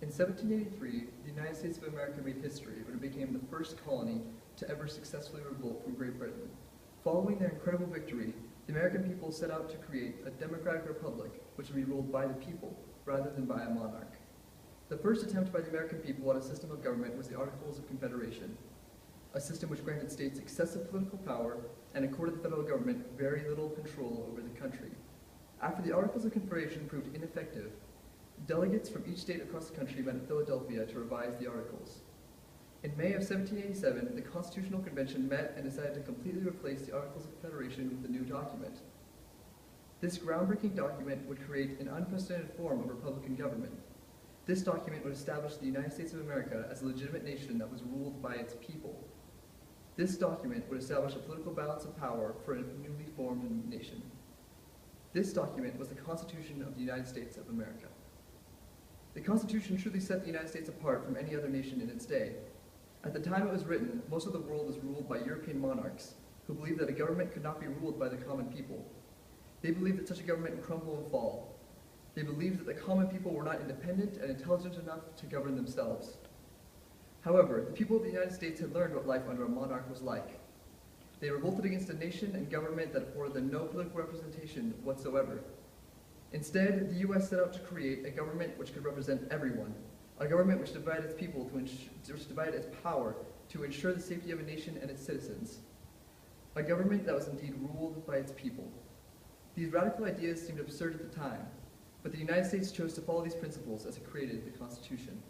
In 1783, the United States of America made history when it became the first colony to ever successfully revolt from Great Britain. Following their incredible victory, the American people set out to create a democratic republic which would be ruled by the people rather than by a monarch. The first attempt by the American people at a system of government was the Articles of Confederation, a system which granted states excessive political power and accorded the federal government very little control over the country. After the Articles of Confederation proved ineffective, delegates from each state across the country met at Philadelphia to revise the Articles. In May of 1787, the Constitutional Convention met and decided to completely replace the Articles of Confederation with a new document. This groundbreaking document would create an unprecedented form of republican government. This document would establish the United States of America as a legitimate nation that was ruled by its people. This document would establish a political balance of power for a newly formed nation. This document was the Constitution of the United States of America. The Constitution truly set the United States apart from any other nation in its day. At the time it was written, most of the world was ruled by European monarchs who believed that a government could not be ruled by the common people. They believed that such a government would crumble and fall. They believed that the common people were not independent and intelligent enough to govern themselves. However, the people of the United States had learned what life under a monarch was like. They revolted against a nation and government that afforded them no political representation whatsoever. Instead, the U.S. set out to create a government which could represent everyone, a government which divided its people which divided its power to ensure the safety of a nation and its citizens, a government that was indeed ruled by its people. These radical ideas seemed absurd at the time, but the United States chose to follow these principles as it created the Constitution.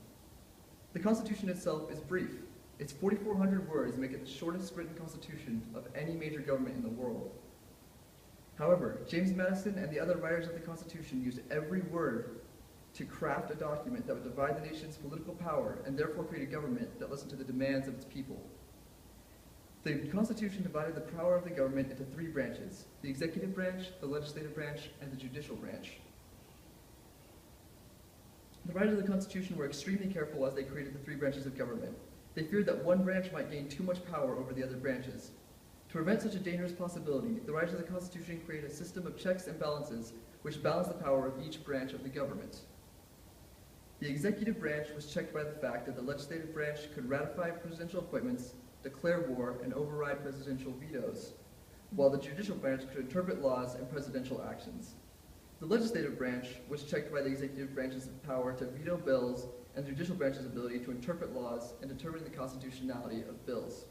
The Constitution itself is brief. Its 4,400 words make it the shortest written constitution of any major government in the world. However, James Madison and the other writers of the Constitution used every word to craft a document that would divide the nation's political power and therefore create a government that listened to the demands of its people. The Constitution divided the power of the government into three branches: the executive branch, the legislative branch, and the judicial branch. The writers of the Constitution were extremely careful as they created the three branches of government. They feared that one branch might gain too much power over the other branches. To prevent such a dangerous possibility, the writers of the Constitution created a system of checks and balances which balanced the power of each branch of the government. The executive branch was checked by the fact that the legislative branch could ratify presidential appointments, declare war, and override presidential vetoes, while the judicial branch could interpret laws and presidential actions. The legislative branch was checked by the executive branch's power to veto bills and the judicial branch's ability to interpret laws and determine the constitutionality of bills.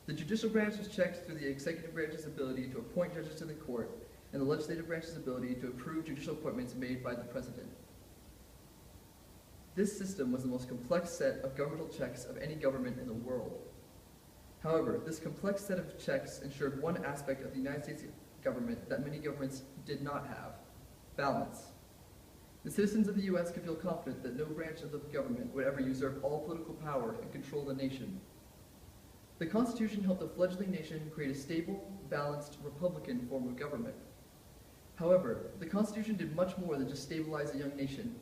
The judicial branch was checked through the executive branch's ability to appoint judges to the court and the legislative branch's ability to approve judicial appointments made by the president. This system was the most complex set of governmental checks of any government in the world. However, this complex set of checks ensured one aspect of the United States government that many governments did not have: balance. The citizens of the U.S. could feel confident that no branch of the government would ever usurp all political power and control the nation. The Constitution helped a fledgling nation create a stable, balanced, Republican form of government. However, the Constitution did much more than just stabilize a young nation.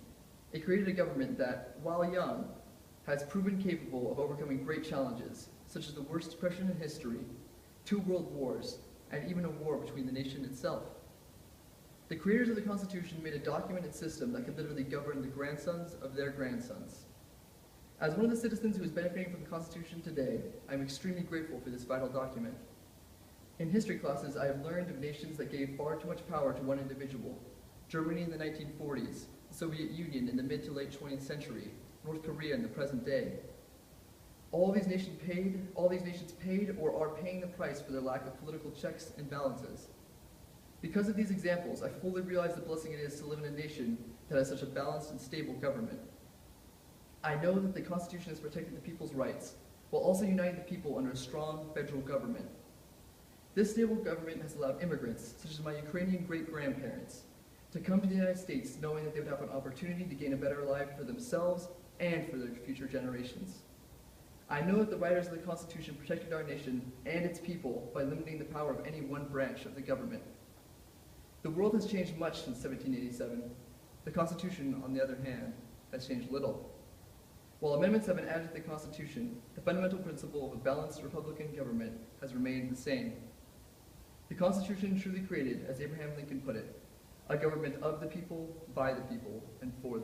It created a government that, while young, has proven capable of overcoming great challenges, such as the worst depression in history, 2 world wars, and even a war between the nation itself. The creators of the Constitution made a documented system that could literally govern the grandsons of their grandsons. As one of the citizens who is benefiting from the Constitution today, I am extremely grateful for this vital document. In history classes, I have learned of nations that gave far too much power to one individual: Germany in the 1940s, the Soviet Union in the mid to late 20th century, North Korea in the present day. All these nations paid or are paying the price for their lack of political checks and balances. Because of these examples, I fully realize the blessing it is to live in a nation that has such a balanced and stable government. I know that the Constitution has protected the people's rights, while also uniting the people under a strong federal government. This stable government has allowed immigrants, such as my Ukrainian great-grandparents, to come to the United States knowing that they would have an opportunity to gain a better life for themselves and for their future generations. I know that the writers of the Constitution protected our nation and its people by limiting the power of any one branch of the government. The world has changed much since 1787. The Constitution, on the other hand, has changed little. While amendments have been added to the Constitution, the fundamental principle of a balanced Republican government has remained the same. The Constitution truly created, as Abraham Lincoln put it, a government of the people, by the people, and for the